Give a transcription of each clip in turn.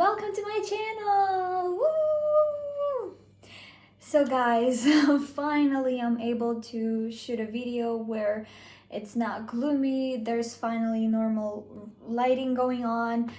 welcome to my channel. Woo! So guys, finally I'm able to shoot a video where it's not gloomy. There's finally normal lighting going on.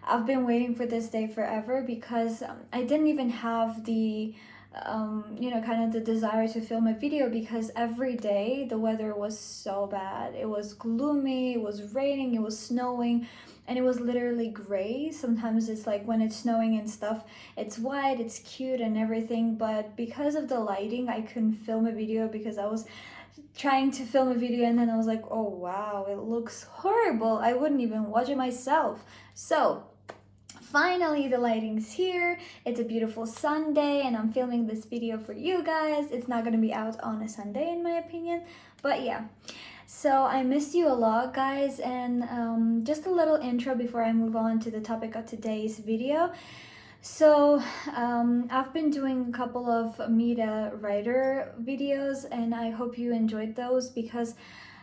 I've been waiting for this day forever because I didn't even have the kind of the desire to film a video because every day the weather was so bad. It was gloomy, it was raining, it was snowing, and it was literally gray. Sometimes it's like when it's snowing and stuff, it's white, it's cute and everything, but because of the lighting, I couldn't film a video because I was trying to film a video and then I was like, oh wow, it looks horrible. I wouldn't even watch it myself. So finally the lighting's here. It's a beautiful Sunday and I'm filming this video for you guys. It's not gonna be out on a Sunday in my opinion, but yeah. So I missed you a lot, guys, and just a little intro before I move on to the topic of today's video. So I've been doing a couple of Meet a Writer videos and I hope you enjoyed those because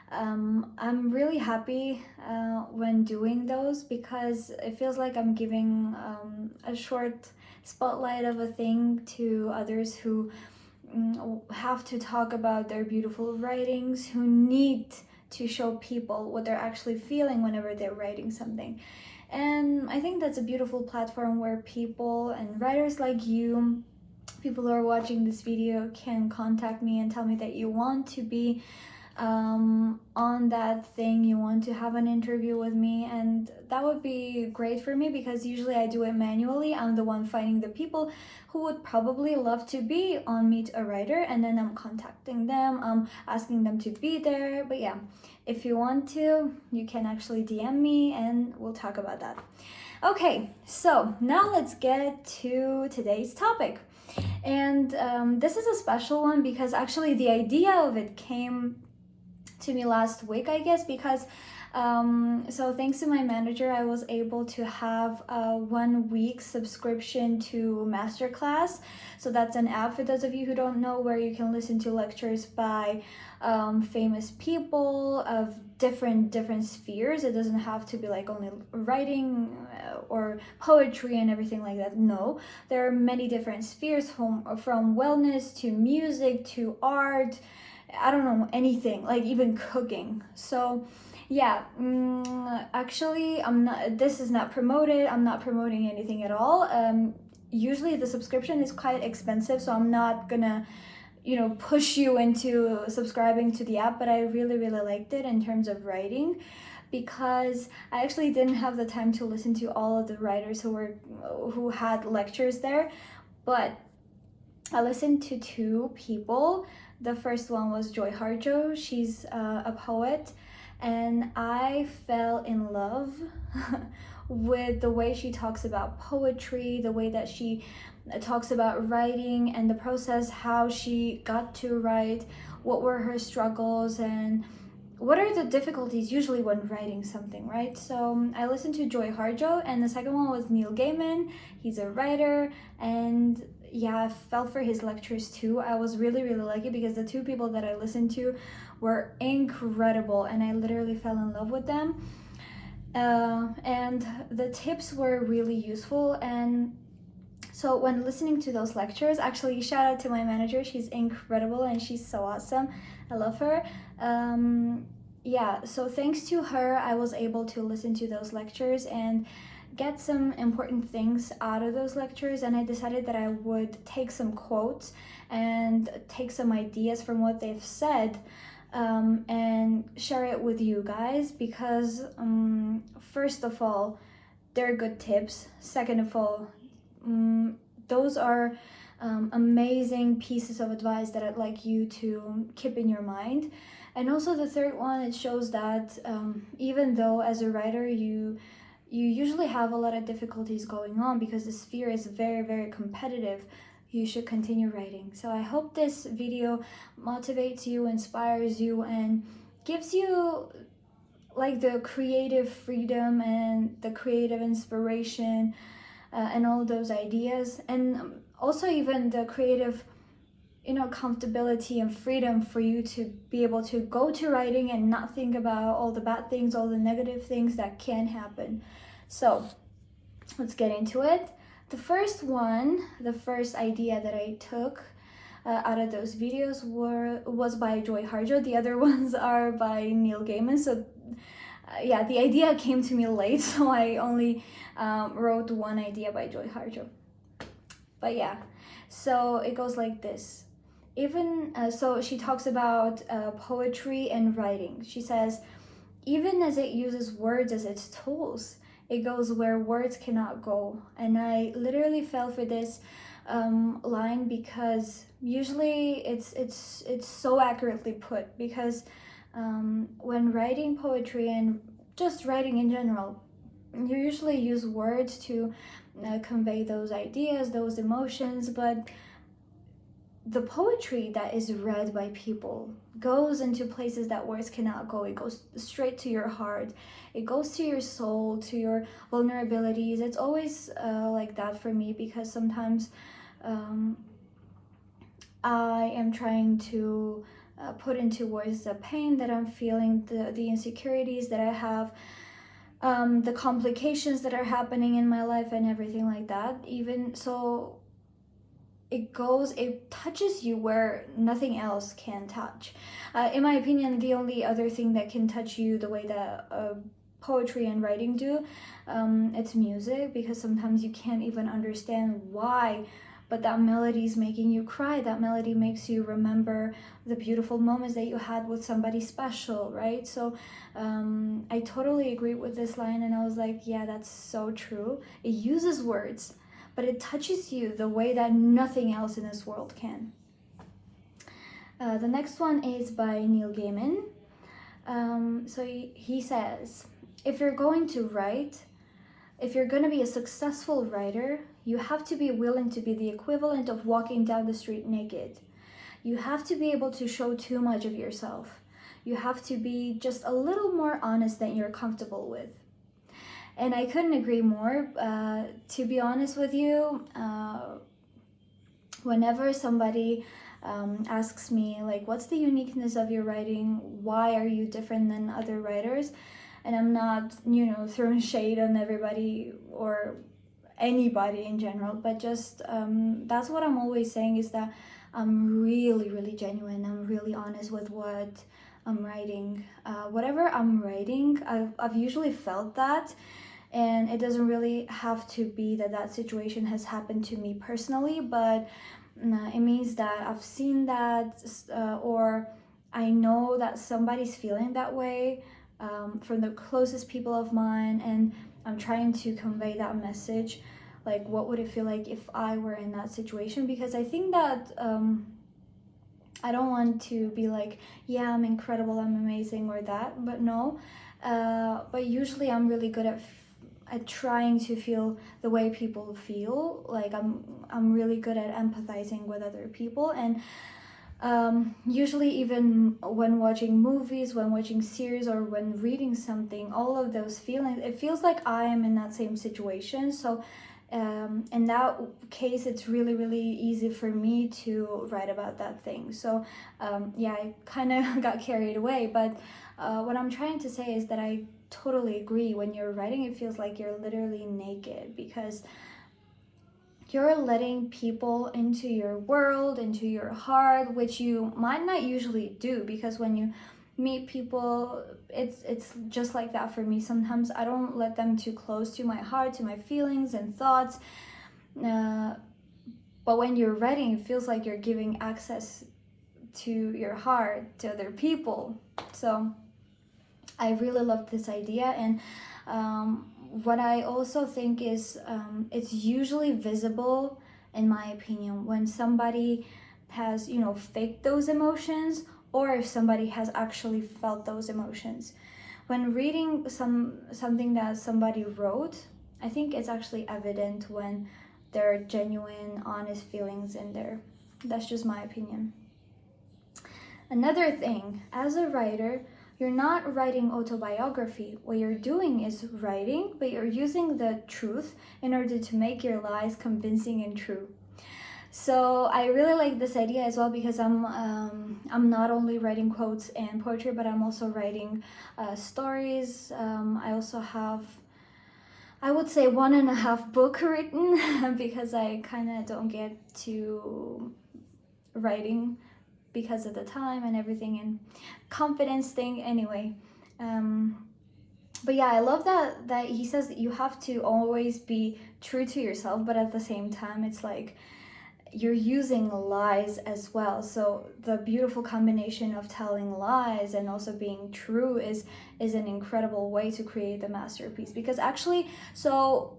I'm really happy when doing those because it feels like I'm giving a short spotlight of a thing to others who have to talk about their beautiful writings, who need to show people what they're actually feeling whenever they're writing something. And I think that's a beautiful platform where people and writers like you, people who are watching this video, can contact me and tell me that you want to be on that thing, you want to have an interview with me, and that would be great for me because usually I do it manually. I'm the one finding the people who would probably love to be on Meet a Writer, and then I'm contacting them, I'm asking them to be there. But yeah, if you want to, you can actually DM me and we'll talk about that. Okay, so now let's get to today's topic. And this is a special one because actually the idea of it came to me last week, I guess, because so thanks to my manager, I was able to have a 1 week subscription to Masterclass. So that's an app, for those of you who don't know, where you can listen to lectures by famous people of different spheres. It doesn't have to be like only writing or poetry and everything like that. No, there are many different spheres, from wellness to music to art, I don't know, anything, like even cooking. So yeah, actually this is not promoted, I'm not promoting anything at all. Usually the subscription is quite expensive, so I'm not gonna push you into subscribing to the app, but I really liked it in terms of writing because I actually didn't have the time to listen to all of the writers who had lectures there, but I listened to 2 people. The first one was Joy Harjo. She's a poet, and I fell in love with the way she talks about poetry, the way that she talks about writing and the process, how she got to write, what were her struggles, and what are the difficulties usually when writing something, right? So I listened to Joy Harjo, and the second one was Neil Gaiman. He's a writer, and yeah, I fell for his lectures too. I was really lucky because the 2 people that I listened to were incredible and I literally fell in love with them. And the tips were really useful. And so when listening to those lectures, actually shout out to my manager, she's incredible and she's so awesome. I love her. Yeah, so thanks to her, I was able to listen to those lectures and get some important things out of those lectures, and I decided that I would take some quotes and take some ideas from what they've said and share it with you guys because first of all, they're good tips. Second of all, those are amazing pieces of advice that I'd like you to keep in your mind. And also the third one, it shows that even though as a writer you usually have a lot of difficulties going on because the sphere is very competitive, you should continue writing. So I hope this video motivates you, inspires you, and gives you like the creative freedom and the creative inspiration and all those ideas, and also even the creative comfortability and freedom for you to be able to go to writing and not think about all the bad things, all the negative things that can happen. So let's get into it. The first idea that I took out of those videos was by Joy Harjo. The other ones are by Neil Gaiman. So yeah, the idea came to me late, so I only wrote one idea by Joy Harjo. But yeah, so it goes like this. So she talks about poetry and writing. She says, even as it uses words as its tools, it goes where words cannot go. And I literally fell for this line because usually it's so accurately put. Because when writing poetry and just writing in general, you usually use words to convey those ideas, those emotions, but the poetry that is read by people goes into places that words cannot go. It goes straight to your heart. It goes to your soul, to your vulnerabilities. It's always like that for me, because sometimes I am trying to put into words the pain that I'm feeling, the insecurities that I have, the complications that are happening in my life and everything like that. Even so, it touches you where nothing else can touch. In my opinion, the only other thing that can touch you the way that poetry and writing do, it's music, because sometimes you can't even understand why, but that melody is making you cry. That melody makes you remember the beautiful moments that you had with somebody special, right? So I totally agree with this line, and I was like, yeah, that's so true. It uses words, but it touches you the way that nothing else in this world can. The next one is by Neil Gaiman. So he says, if you're going to write, if you're going to be a successful writer, you have to be willing to be the equivalent of walking down the street naked. You have to be able to show too much of yourself. You have to be just a little more honest than you're comfortable with. And I couldn't agree more. To be honest with you, whenever somebody asks me, like, what's the uniqueness of your writing? Why are you different than other writers? And I'm not, throwing shade on everybody or anybody in general, but just that's what I'm always saying, is that I'm really, really genuine. I'm really honest with what I'm writing. Whatever I'm writing, I've usually felt that. And it doesn't really have to be that situation has happened to me personally, but it means that I've seen that, or I know that somebody's feeling that way from the closest people of mine, and I'm trying to convey that message. Like, what would it feel like if I were in that situation? Because I think that I don't want to be like, yeah, I'm incredible, I'm amazing, or that, but no. But usually I'm really good at trying to feel the way people feel. Like I'm really good at empathizing with other people, and usually even when watching movies, when watching series, or when reading something, all of those feelings, it feels like I am in that same situation. So in that case, it's really, really easy for me to write about that thing. So yeah, I kind of got carried away, but what I'm trying to say is that I totally agree. When you're writing, it feels like you're literally naked, because you're letting people into your world, into your heart, which you might not usually do, because when you meet people, it's just like that for me. Sometimes I don't let them too close to my heart, to my feelings and thoughts, but when you're writing, it feels like you're giving access to your heart to other people. So I really love this idea. And what I also think is it's usually visible, in my opinion, when somebody has, faked those emotions, or if somebody has actually felt those emotions. When reading something that somebody wrote, I think it's actually evident when there are genuine, honest feelings in there. That's just my opinion. Another thing, as a writer, you're not writing autobiography. What you're doing is writing, but you're using the truth in order to make your lies convincing and true. So I really like this idea as well, because I'm not only writing quotes and poetry, but I'm also writing stories. I I would say 1.5 book written because I kind of don't get to writing because of the time and everything and confidence thing anyway. But yeah, I love that he says that you have to always be true to yourself, but at the same time it's like you're using lies as well. So the beautiful combination of telling lies and also being true is an incredible way to create the masterpiece. Because actually, so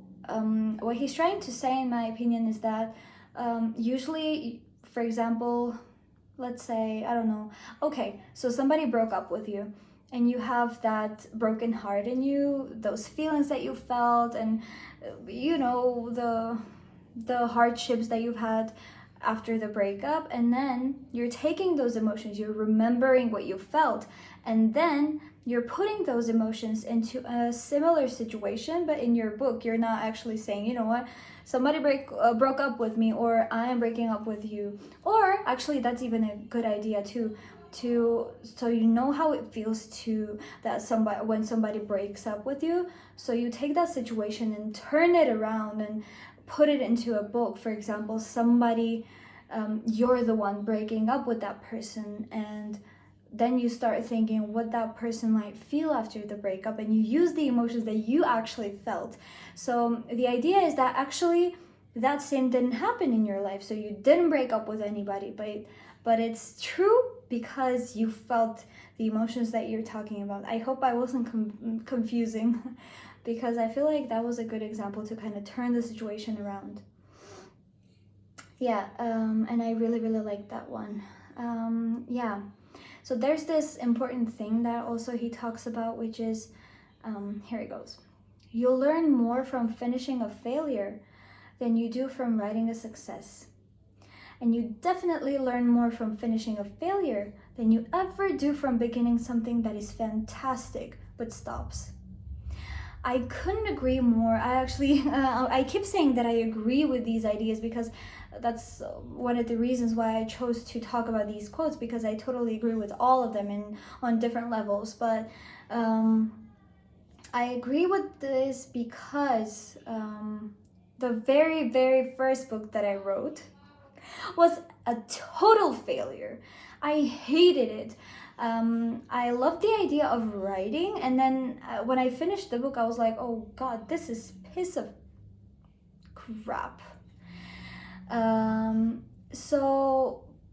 what he's trying to say, in my opinion, is that usually, for example, let's say, I don't know, okay, so somebody broke up with you and you have that broken heart in you, those feelings that you felt, and you know, the hardships that you've had after the breakup, and then you're taking those emotions, you're remembering what you felt, and then you're putting those emotions into a similar situation, but in your book you're not actually saying, you know what, somebody broke up with me, or I am breaking up with you. Or actually, that's even a good idea too, so you know how it feels to that somebody when somebody breaks up with you, so you take that situation and turn it around and put it into a book. For example, somebody you're the one breaking up with that person, and then you start thinking what that person might feel after the breakup, and you use the emotions that you actually felt. So the idea is that actually that same didn't happen in your life, so you didn't break up with anybody, but it's true because you felt the emotions that you're talking about. I hope I wasn't confusing because I feel like that was a good example to kind of turn the situation around. Yeah, and I really like that one. Yeah, so there's this important thing that also he talks about, which is, here it goes. You'll learn more from finishing a failure than you do from writing a success. And you definitely learn more from finishing a failure than you ever do from beginning something that is fantastic but stops. I couldn't agree more. I actually, I keep saying that I agree with these ideas because that's one of the reasons why I chose to talk about these quotes, because I totally agree with all of them and on different levels. But I agree with this because the very first book that I wrote was a total failure. I hated it. I loved the idea of writing, and then when I finished the book, I was like, oh god, this is piece of crap.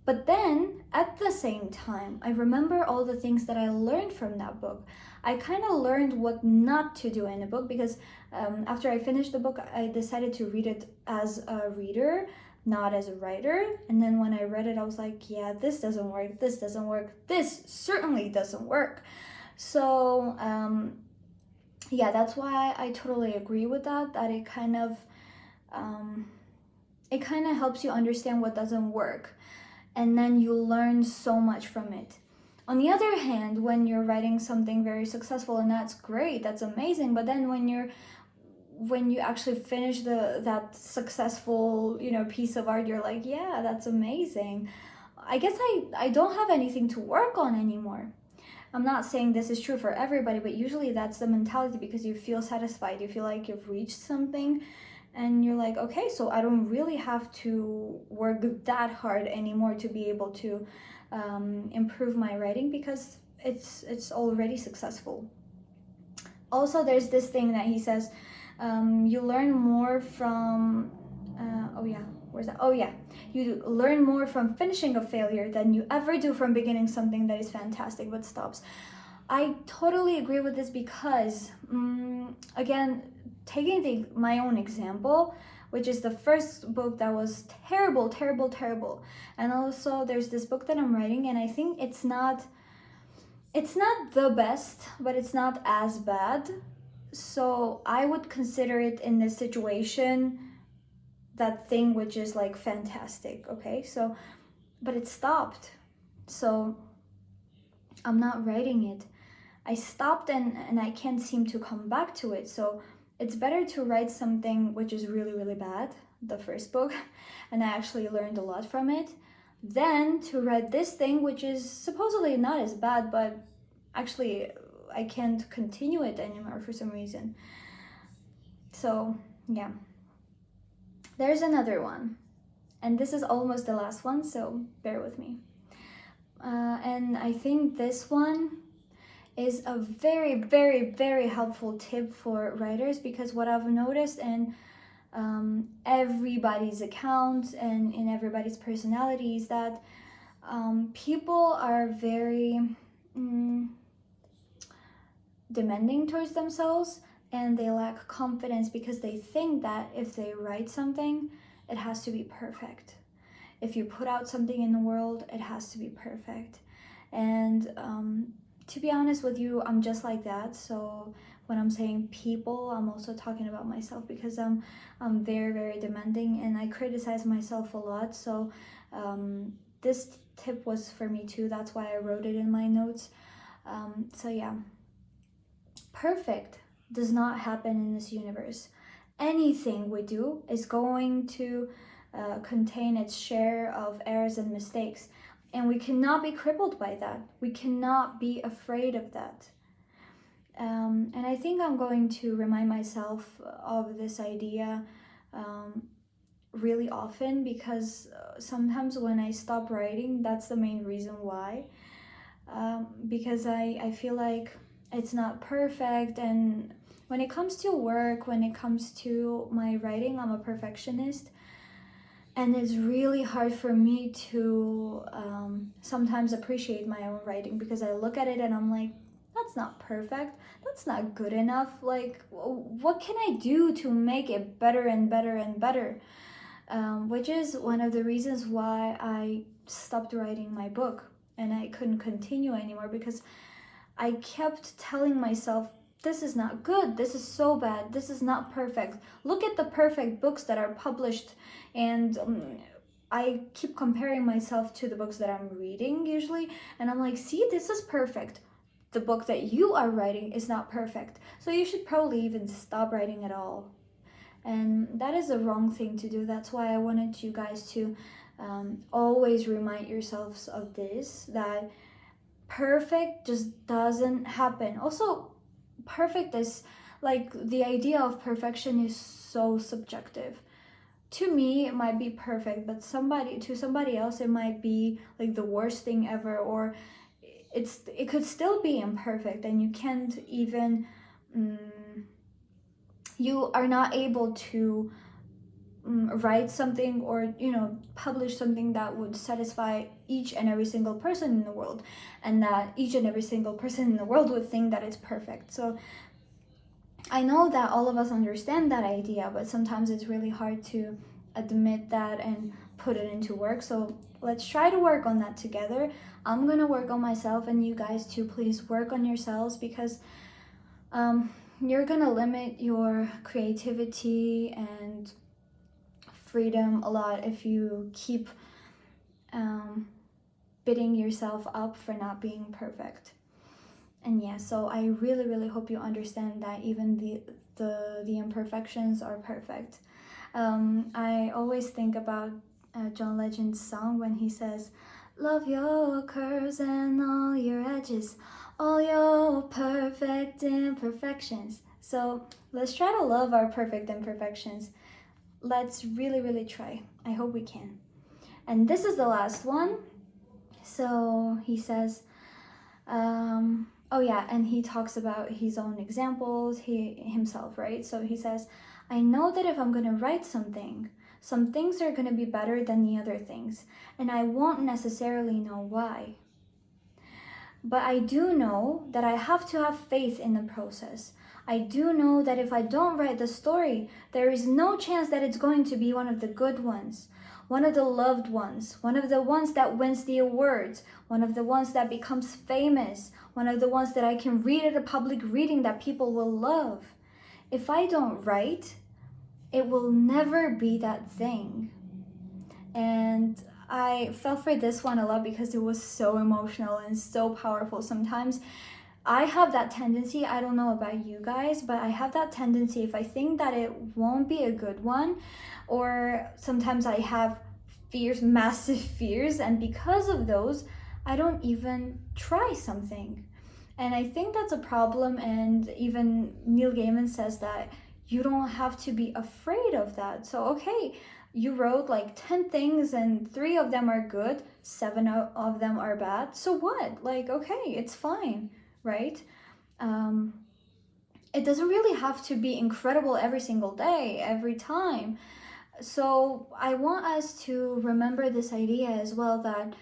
But then at the same time, I remember all the things that I learned from that book. I kind of learned what not to do in a book, because after I finished the book, I decided to read it as a reader, not as a writer. And then when I read it, I was like, yeah, this doesn't work, this doesn't work, this certainly doesn't work. So yeah, that's why I totally agree with that it kind of helps you understand what doesn't work, and then you learn so much from it. On the other hand, when you're writing something very successful, and that's great, that's amazing, but then when you actually finish that successful, piece of art, you're like, yeah, that's amazing. I guess I don't have anything to work on anymore. I'm not saying this is true for everybody, but usually that's the mentality, because you feel satisfied, you feel like you've reached something, and you're like, okay, so I don't really have to work that hard anymore to be able to improve my writing, because it's already successful. Also, there's this thing that he says, you learn more from you learn more from finishing a failure than you ever do from beginning something that is fantastic but stops. I totally agree with this, because again, taking my own example, which is the first book that was terrible, and also there's this book that I'm writing, and I think it's not the best, but it's not as bad. So I would consider it in this situation that thing which is like fantastic, okay? So, but it stopped. So I'm not writing it. I stopped, and I can't seem to come back to it. So it's better to write something which is really bad, the first book, and I actually learned a lot from it, than to write this thing which is supposedly not as bad, but actually I can't continue it anymore for some reason. So yeah, there's another one, and this is almost the last one, so bear with me. And I think this one is a very, very, very helpful tip for writers, because what I've noticed in everybody's accounts and in everybody's personality is that people are very demanding towards themselves, and they lack confidence because they think that if they write something, it has to be perfect. If you put out something in the world, it has to be perfect. And to be honest with you, I'm just like that. So when I'm saying people, I'm also talking about myself, because I'm very, very demanding, and I criticize myself a lot. So this tip was for me too. That's why I wrote it in my notes. So yeah, perfect does not happen in this universe. Anything we do is going to contain its share of errors and mistakes, and we cannot be crippled by that. We cannot be afraid of that. And I think I'm going to remind myself of this idea really often, because sometimes when I stop writing, that's the main reason why. Because I feel like it's not perfect, and when it comes to work, when it comes to my writing, I'm a perfectionist, and it's really hard for me to sometimes appreciate my own writing, because I look at it and I'm like, that's not perfect, that's not good enough, like what can I do to make it better and better and better? Which is one of the reasons why I stopped writing my book and I couldn't continue anymore, because I kept telling myself, this is not good, this is so bad, this is not perfect. Look at the perfect books that are published, and I keep comparing myself to the books that I'm reading usually, and I'm like, see, this is perfect. The book that you are writing is not perfect, so you should probably even stop writing at all. And that is the wrong thing to do. That's why I wanted you guys to always remind yourselves of this, that perfect just doesn't happen. Also, perfect is like, the idea of perfection is so subjective. To me, it might be perfect, but to somebody else, it might be like the worst thing ever, or it could still be imperfect, and you can't even you are not able to write something, or publish something that would satisfy each and every single person in the world, and that each and every single person in the world would think that it's perfect. So I know that all of us understand that idea, but sometimes it's really hard to admit that and put it into work. So let's try to work on that together. I'm gonna work on myself, and you guys too, please work on yourselves, because you're gonna limit your creativity and freedom a lot if you keep beating yourself up for not being perfect. And yeah, so I really, really hope you understand that even the imperfections are perfect. I always think about John Legend's song when he says, love your curves and all your edges, all your perfect imperfections. So let's try to love our perfect imperfections. Let's really, really try. I hope we can. And this is the last one. So he says, oh yeah, and he talks about his own examples, himself, right? So he says, I know that if I'm gonna write something, some things are gonna be better than the other things, and I won't necessarily know why. But I do know that I have to have faith in the process. I do know that if I don't write the story, there is no chance that it's going to be one of the good ones, one of the loved ones, one of the ones that wins the awards, one of the ones that becomes famous, one of the ones that I can read at a public reading that people will love. If I don't write, it will never be that thing. And I fell for this one a lot because it was so emotional and so powerful. Sometimes I have that tendency, I don't know about you guys, but I have that tendency, if I think that it won't be a good one, or sometimes I have fears, massive fears, and because of those, I don't even try something. And I think that's a problem, and even Neil Gaiman says that you don't have to be afraid of that. So, okay, you wrote like 10 things and 3 of them are good, 7 of them are bad. So what? Like, okay, it's fine, right? It doesn't really have to be incredible every single day, every time. So I want us to remember this idea as well, that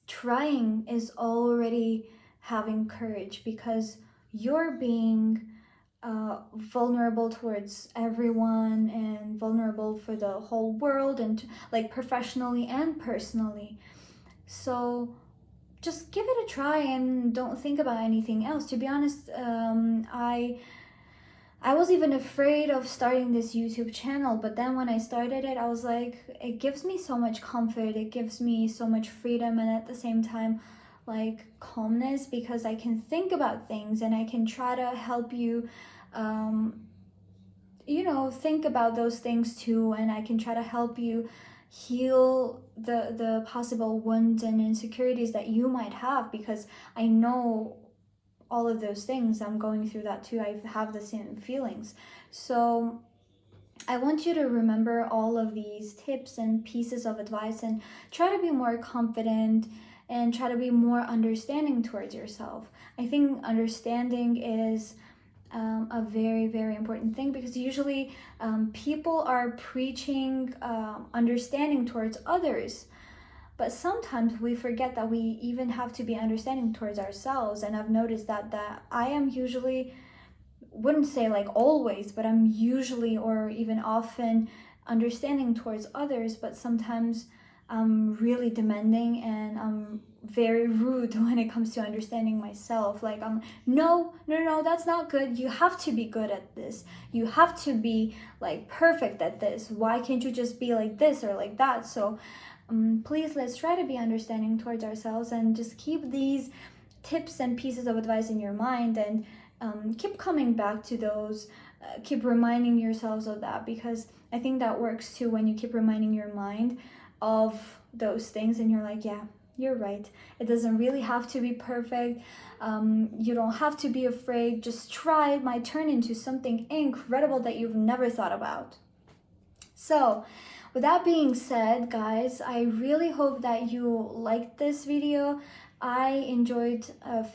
trying is already having courage, because you're being vulnerable towards everyone and vulnerable for the whole world, and like professionally and personally. So just give it a try and don't think about anything else. To be honest, I was even afraid of starting this YouTube channel, but then when I started it, I was like, it gives me so much comfort, it gives me so much freedom, and at the same time, like calmness, because I can think about things and I can try to help you, think about those things too, and I can try to help you heal the possible wounds and insecurities that you might have, because I know all of those things. I'm going through that too. I have the same feelings. So I want you to remember all of these tips and pieces of advice and try to be more confident and try to be more understanding towards yourself. I think understanding is a very, very important thing, because usually people are preaching understanding towards others. But sometimes we forget that we even have to be understanding towards ourselves. And I've noticed that I am usually, wouldn't say like always, but I'm usually or even often understanding towards others, but sometimes I'm really demanding and I'm very rude when it comes to understanding myself. Like, no, that's not good. You have to be good at this. You have to be like perfect at this. Why can't you just be like this or like that? So please, let's try to be understanding towards ourselves and just keep these tips and pieces of advice in your mind, and keep coming back to those. Keep reminding yourselves of that, because I think that works too, when you keep reminding your mind of those things and you're like, yeah, you're right. It doesn't really have to be perfect. You don't have to be afraid. Just try. It might turn into something incredible that you've never thought about. So, with that being said, guys, I really hope that you liked this video. I enjoyed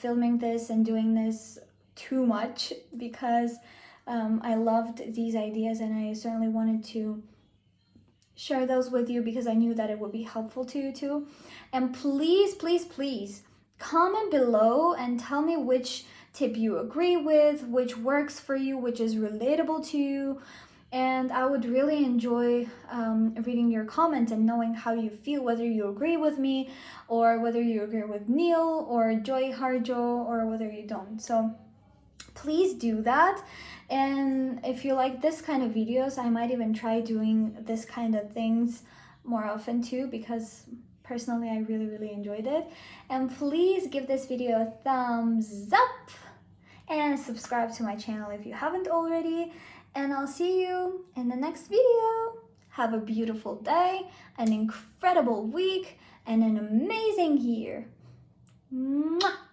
filming this and doing this too much, because I loved these ideas and I certainly wanted to share those with you, because I knew that it would be helpful to you too. And please, please, please comment below and tell me which tip you agree with, which works for you, which is relatable to you. And I would really enjoy reading your comments and knowing how you feel, whether you agree with me or whether you agree with Neil or Joy Harjo or whether you don't. So please do that. And if you like this kind of videos, I might even try doing this kind of things more often too, because personally I really, really enjoyed it. And please give this video a thumbs up and subscribe to my channel if you haven't already. And I'll see you in the next video. Have a beautiful day, an incredible week, and an amazing year. Mwah!